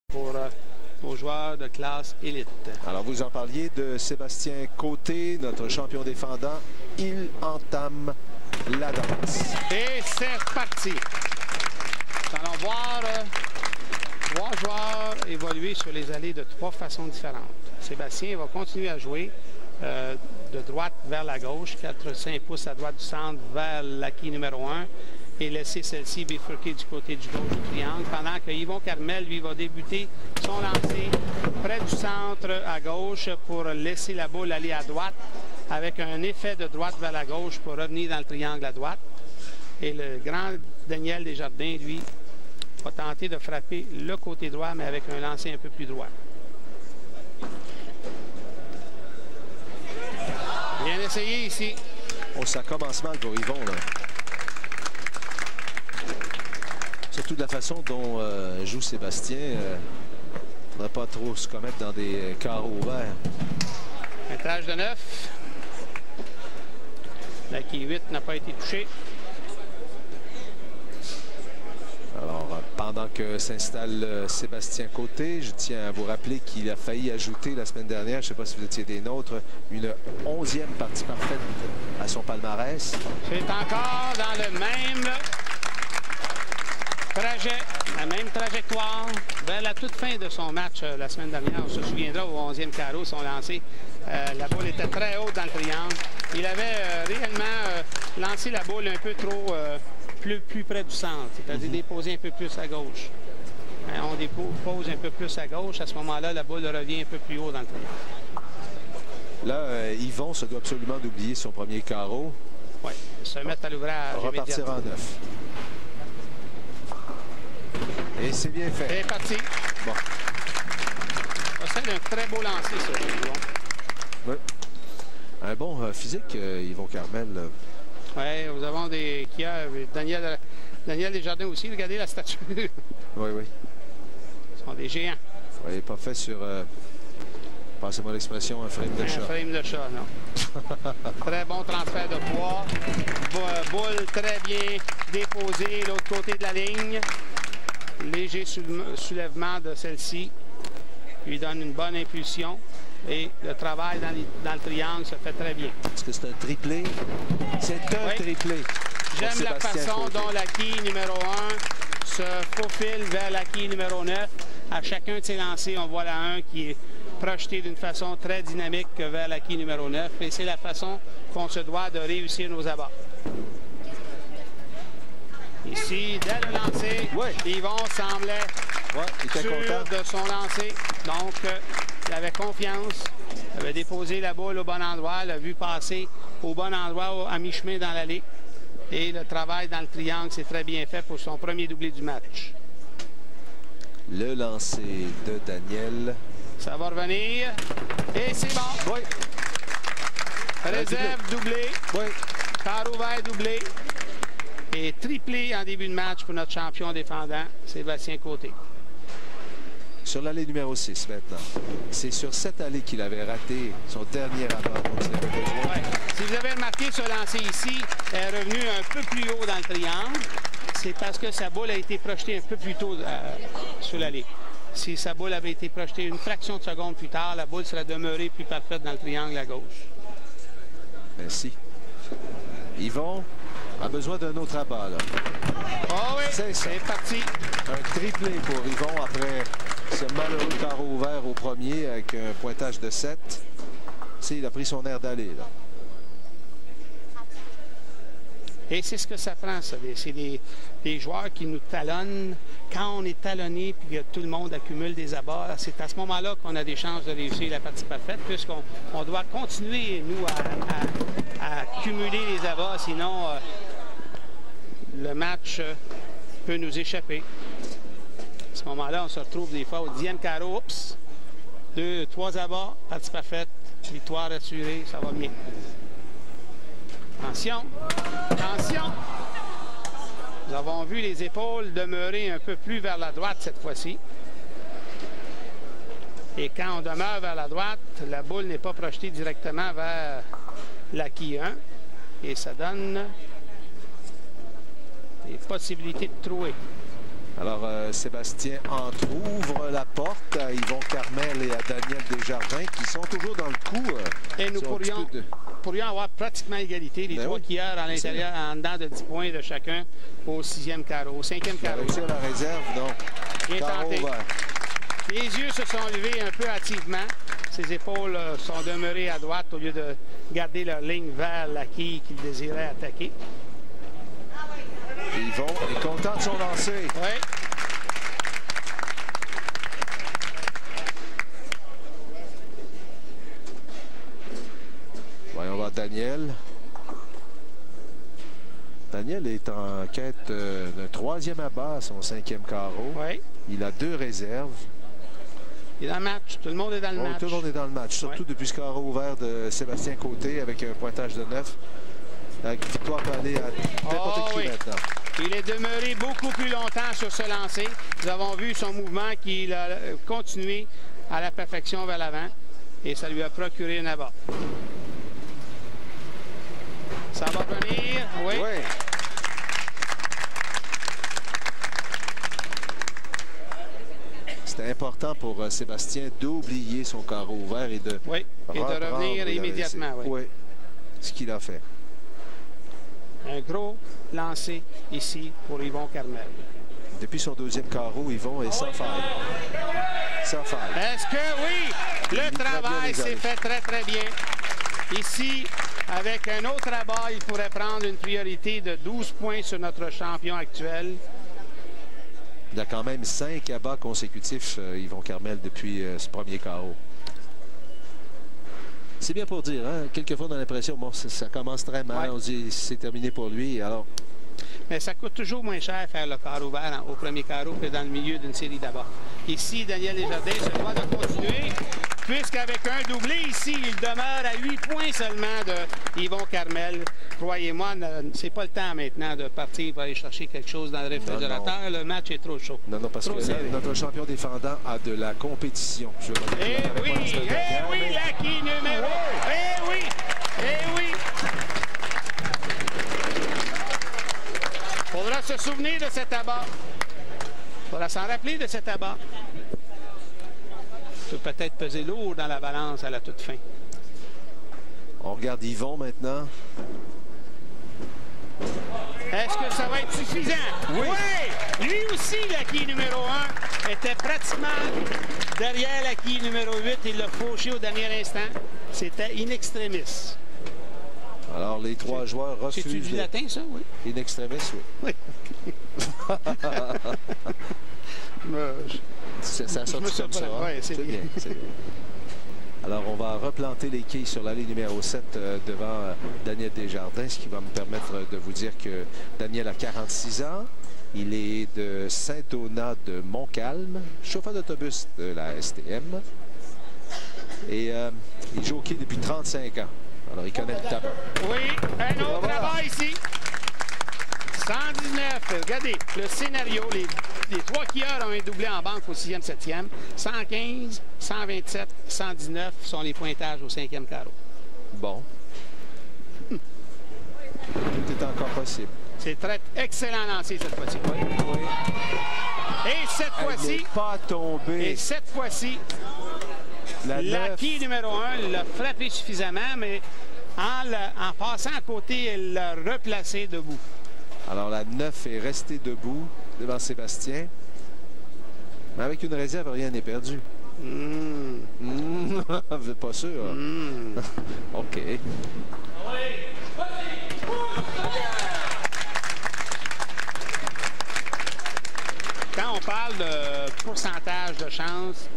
pour nos joueurs de classe élite. Alors, vous en parliez de Sébastien Côté, notre champion défendant. Il entame la danse. Et c'est parti. Nous allons voir trois joueurs évoluer sur les allées de trois façons différentes. Sébastien va continuer à jouer de droite vers la gauche, 4-5 pouces à droite du centre vers l'acquis numéro 1 et laisser celle-ci bifurquer du côté du gauche du triangle, pendant que Yvon Carmel, lui, va débuter son lancer près du centre à gauche pour laisser la boule aller à droite, avec un effet de droite vers la gauche pour revenir dans le triangle à droite. Et le grand Daniel Desjardins, lui, va tenter de frapper le côté droit, mais avec un lancer un peu plus droit. Bien essayé ici. Oh, ça commence mal pour Yvon, là. Surtout de la façon dont joue Sébastien. Il ne faudrait pas trop se commettre dans des carreaux ouverts. Métrage de 9. L'acquis 8 n'a pas été touché. Alors, pendant que s'installe Sébastien Côté, je tiens à vous rappeler qu'il a failli ajouter la semaine dernière, je ne sais pas si vous étiez des nôtres, une 11e partie parfaite à son palmarès. C'est encore dans le même trajet, la même trajectoire. Vers la toute fin de son match la semaine dernière, on se souviendra au 11e carreau, son lancé. La boule était très haute dans le triangle. Il avait réellement lancé la boule un peu trop plus près du centre, c'est-à-dire déposer un peu plus à gauche. On dépose un peu plus à gauche, à ce moment-là, la boule revient un peu plus haut dans le triangle. Là, Yvon se doit absolument d'oublier son premier carreau. Oui, se mettre à l'ouvrage. Repartir en 9. Et c'est bien fait. C'est parti. Bon. C'est un très beau lancer, ça. Oui. Un bon physique, Yvon Carmel. Oui, nous avons des... Daniel Desjardins aussi, regardez la stature. Oui, oui. Ce sont des géants. Oui, pas fait sur, passez-moi l'expression, un frame de chat. Un frame de chat, non. Très bon transfert de poids. Boule très bien déposée, l'autre côté de la ligne. Léger soulèvement de celle-ci. Lui donne une bonne impulsion. Et le travail dans le triangle se fait très bien. Est-ce que c'est un triplé? C'est un triplé. J'aime la façon dont l'acquis numéro 1 se faufile vers l'acquis numéro 9. À chacun de ses lancers, on voit la 1 qui est projetée d'une façon très dynamique vers l'acquis numéro 9. Et c'est la façon qu'on se doit de réussir nos abats. Ici, dès le lancer, Yvon semblait sûr de son lancer. Donc, il avait confiance. Il avait déposé la boule au bon endroit. L'a vu passer au bon endroit, à mi-chemin dans l'allée. Et le travail dans le triangle, c'est très bien fait pour son premier doublé du match. Le lancer de Daniel. Ça va revenir. Et c'est bon. Oui. Réserve doublé. Oui. Quart ouvert doublé. Et triplé en début de match pour notre champion défendant, Sébastien Côté. Sur l'allée numéro 6 maintenant. C'est sur cette allée qu'il avait raté son dernier abat dont il avait besoin. Ouais. Si vous avez remarqué ce lancer ici, elle est revenue un peu plus haut dans le triangle. C'est parce que sa boule a été projetée un peu plus tôt sur l'allée. Si sa boule avait été projetée une fraction de seconde plus tard, la boule serait demeurée plus parfaite dans le triangle à gauche. Merci. Yvon a besoin d'un autre abat, là. Oh oui, c'est parti. Un triplé pour Yvon après ce malheureux carreau ouvert au premier avec un pointage de 7. Il a pris son air d'aller, là. Et c'est ce que ça prend, ça. C'est des joueurs qui nous talonnent. Quand on est talonné puis que tout le monde accumule des abats, c'est à ce moment-là qu'on a des chances de réussir la partie parfaite, puisqu'on doit continuer, nous, à accumuler les abats. Sinon, le match peut nous échapper. À ce moment-là, on se retrouve des fois au 10e carreau. Oups! 2, 3 abats, partie parfaite, victoire assurée, ça va bien. Attention! Attention! Nous avons vu les épaules demeurer un peu plus vers la droite cette fois-ci. Et quand on demeure vers la droite, la boule n'est pas projetée directement vers l'acquis 1. Et ça donne des possibilités de trouer. Alors, Sébastien entrouvre la porte. Daniel Desjardins, qui sont toujours dans le coup. Et nous pourrions avoir pratiquement égalité. Les trois skieurs à l'intérieur, en dedans de 10 points de chacun au 6e carreau, au 5e carreau. Réussi à la réserve, donc. Bien tenté. Les yeux se sont levés un peu hâtivement. Ses épaules sont demeurées à droite au lieu de garder leur ligne vers la quille qu'il désirait attaquer. Yvon est content de son lancer. Oui. Voyons voir Daniel. Daniel est en quête d'un 3e abat à son 5e carreau. Oui. Il a 2 réserves. Il est dans le match. Tout le monde est dans le match. Tout le monde est dans le match, surtout depuis ce carreau ouvert de Sébastien Côté avec un pointage de 9. La victoire peut aller à n'importe qui maintenant. Il est demeuré beaucoup plus longtemps sur ce lancer. Nous avons vu son mouvement qu'il a continué à la perfection vers l'avant et ça lui a procuré un abat. Ça va venir, oui. C'était important pour Sébastien d'oublier son carreau ouvert et de, revenir immédiatement. Oui, ce qu'il a fait. Un gros lancer ici pour Yvon Carmel. Depuis son 2e carreau, Yvon est sans faille. Sans faille. Est-ce que oui? Le travail s'est fait très, très bien. Ici, avec un autre abat, il pourrait prendre une priorité de 12 points sur notre champion actuel. Il a quand même 5 abats consécutifs, Yvon Carmel, depuis ce premier carreau. C'est bien pour dire, hein? Quelquefois, on a l'impression bon, ça commence très mal. On dit c'est terminé pour lui. Alors... Mais ça coûte toujours moins cher faire le carreau ouvert au premier carreau que dans le milieu d'une série d'abats. Ici, Daniel Desjardins se doit de continuer, puisqu'avec un doublé ici, il demeure à 8 points seulement de Yvon Carmel. Croyez-moi, c'est pas le temps maintenant de partir pour aller chercher quelque chose dans le réfrigérateur. Non. Le match est trop chaud. Non, non, parce que notre champion défendant a de la compétition. Oui, la quille numéro. Oui. Faudra se souvenir de cet abat. Faudra s'en rappeler de cet abat. Ça peut peut-être peser lourd dans la balance à la toute fin. On regarde Yvon maintenant. Est-ce que ça va être suffisant? Oui! Lui aussi, la quille numéro 1, était pratiquement derrière la quille numéro 8. Il l'a fauché au dernier instant. C'était in extremis. Alors, les 3 joueurs refusent... C'est-tu du latin, ça? Oui. In extremis, oui. Ça sort comme ça. Oui, c'est bien. Alors, on va replanter les quilles sur l'allée numéro 7 devant Daniel Desjardins, ce qui va me permettre de vous dire que Daniel a 46 ans. Il est de Saint-Donat de Montcalm, chauffeur d'autobus de la STM. Et il joue au quai depuis 35 ans. Alors, il connaît le tabac. Oui, un autre tabac ici. 119. Regardez, le scénario, les 3 skieurs ont un doublé en banque au 6e, 7e. 115, 127, 119 sont les pointages au 5e carreau. Bon. Tout est encore possible. C'est très excellent lancé cette fois-ci. Oui. Et cette fois-ci... pas tombé. Et cette fois-ci... La quille numéro 1 l'a frappé suffisamment, mais en passant à côté, elle l'a replacé debout. Alors la 9 est restée debout devant Sébastien. Mais avec une réserve, rien n'est perdu. Pas sûr. OK. Quand on parle de pourcentage de chance,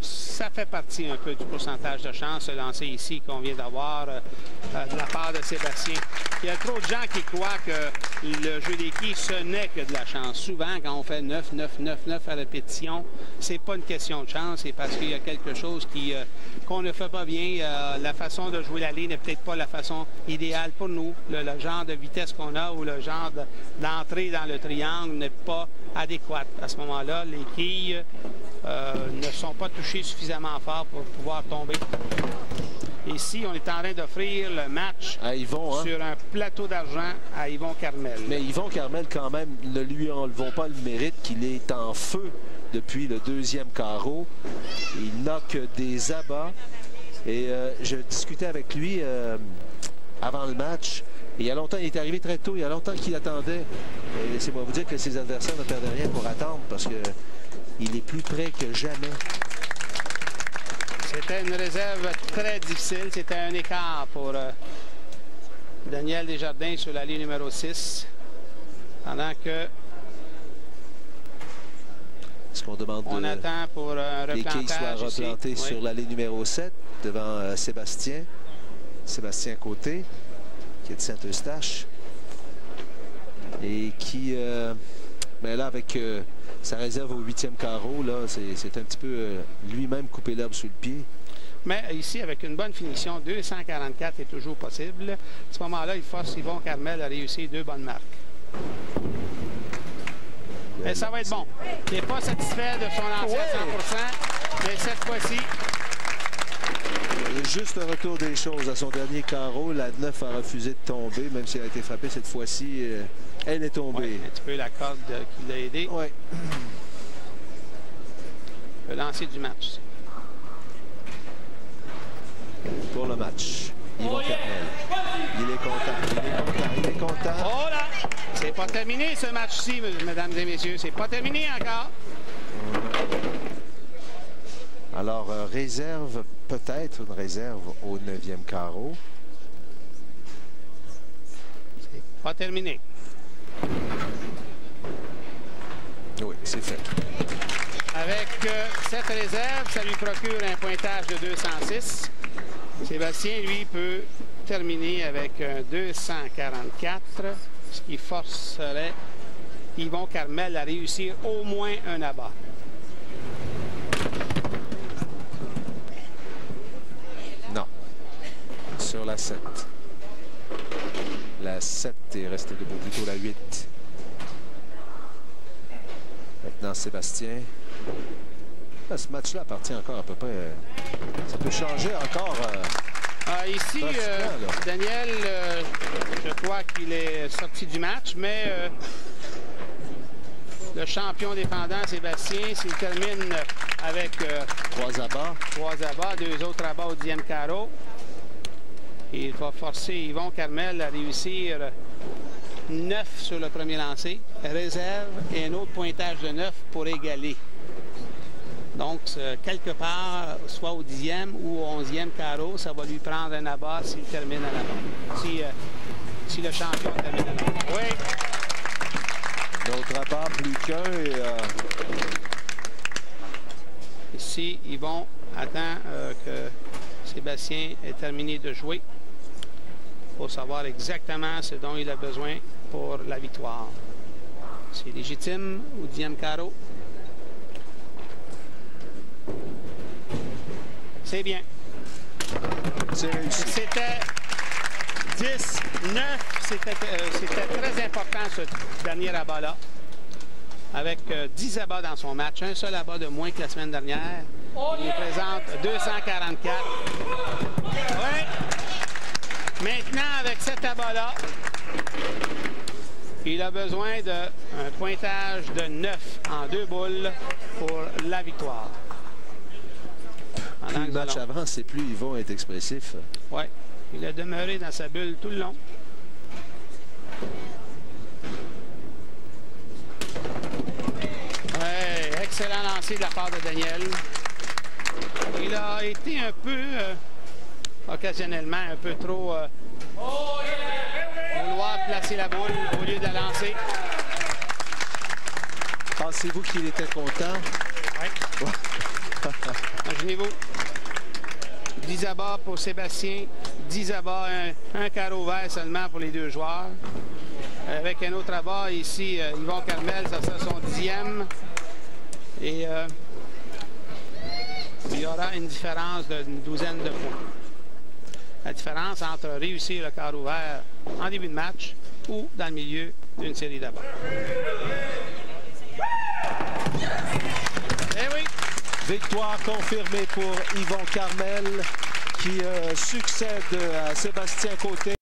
ça fait partie un peu du pourcentage de chance, ce lancer ici qu'on vient d'avoir de la part de Sébastien. Il y a trop de gens qui croient que le jeu des quilles, ce n'est que de la chance. Souvent, quand on fait 9, 9, 9, 9 à répétition, c'est pas une question de chance, c'est parce qu'il y a quelque chose qu'on ne fait pas bien. La façon de jouer l'allée n'est peut-être pas la façon idéale pour nous. Le genre de vitesse qu'on a ou le genre d'entrée dans le triangle n'est pas adéquat. À ce moment-là, les quilles ne sont pas touchées suffisamment fort pour pouvoir tomber. Ici, on est en train d'offrir le match à Yvon, sur un plateau d'argent à Yvon Carmel. Mais Yvon Carmel, quand même, ne lui enlevons pas le mérite qu'il est en feu depuis le deuxième carreau. Il knock des abats. Et je discutais avec lui avant le match. Et il y a longtemps, il est arrivé très tôt. Il y a longtemps qu'il attendait. Et laissez-moi vous dire que ses adversaires ne perdaient rien pour attendre parce qu'il est plus près que jamais. C'était une réserve très difficile. C'était un écart pour Daniel Desjardins sur la ligne numéro 6. Pendant que est-ce qu'on demande on attend pour un replantage qu'il soit replanté ici. sur la ligne numéro 7 devant Sébastien Côté, qui est de Saint-Eustache. Et qui, mais là, avec sa réserve au 8e carreau, là, c'est un petit peu lui-même couper l'herbe sous le pied. Mais ici, avec une bonne finition, 244 est toujours possible. À ce moment-là, il force Yvon Carmel à réussir 2 bonnes marques. Et ça va être bon. Il n'est pas satisfait de son lancer à 100%, mais cette fois-ci... Juste un retour des choses à son dernier carreau. La 9 a refusé de tomber, même si elle a été frappée cette fois-ci. Elle est tombée. Ouais, un petit peu la corde qui l'a aidé. Ouais. Le lancer du match. Pour le match, Yvon Carmel. Il est content, il est content. Oh là! C'est pas terminé ce match-ci, mesdames et messieurs. C'est pas terminé encore. Alors, réserve, peut-être une réserve au 9e carreau. C'est pas terminé. Oui, c'est fait. Avec cette réserve, ça lui procure un pointage de 206. Sébastien, lui, peut terminer avec un 244, ce qui forcerait Yvon Carmel à réussir au moins un abat. Non. Sur la 7. La 7 est restée debout, plutôt la 8. Maintenant, Sébastien. Là, ce match-là appartient encore à peu près... ça peut changer encore... ici, Daniel, je crois qu'il est sorti du match, mais le champion défendant, Sébastien, s'il termine avec 3 abats, 2 autres abats au 10e carreau, il va forcer Yvon Carmel à réussir 9 sur le premier lancer, réserve et un autre pointage de 9 pour égaler. Donc, quelque part, soit au 10e ou au 11e carreau, ça va lui prendre un abat s'il termine à l'avant. Si le champion termine à l'avant. Oui. D'autres abat, plus qu'un. Ici, Yvon attend que Sébastien ait terminé de jouer pour savoir exactement ce dont il a besoin pour la victoire. C'est légitime au 10e carreau. C'est bien. C'est réussi. C'était 10-9. C'était très important ce dernier abat-là. Avec 10 abats dans son match. Un seul abat de moins que la semaine dernière. Il présente 244. Oui. Maintenant, avec cet abat-là, il a besoin d'un pointage de 9 en 2 boules pour la victoire. Plus le match avance et plus Yvon est expressif. Oui, il a demeuré dans sa bulle tout le long. Ouais, excellent lancer de la part de Daniel. Il a été un peu, occasionnellement, un peu trop vouloir placer la boule au lieu de la lancer. Pensez-vous qu'il était content? Oui. Imaginez-vous. 10 abats pour Sébastien, 10 abats, un carreau vert seulement pour les 2 joueurs. Avec un autre abat ici, Yvon Carmel, ça sera son 10e. Et il y aura une différence d'une douzaine de points. La différence entre réussir le carreau vert en début de match ou dans le milieu d'une série d'abats. Eh oui! Victoire confirmée pour Yvon Carmel qui succède à Sébastien Côté.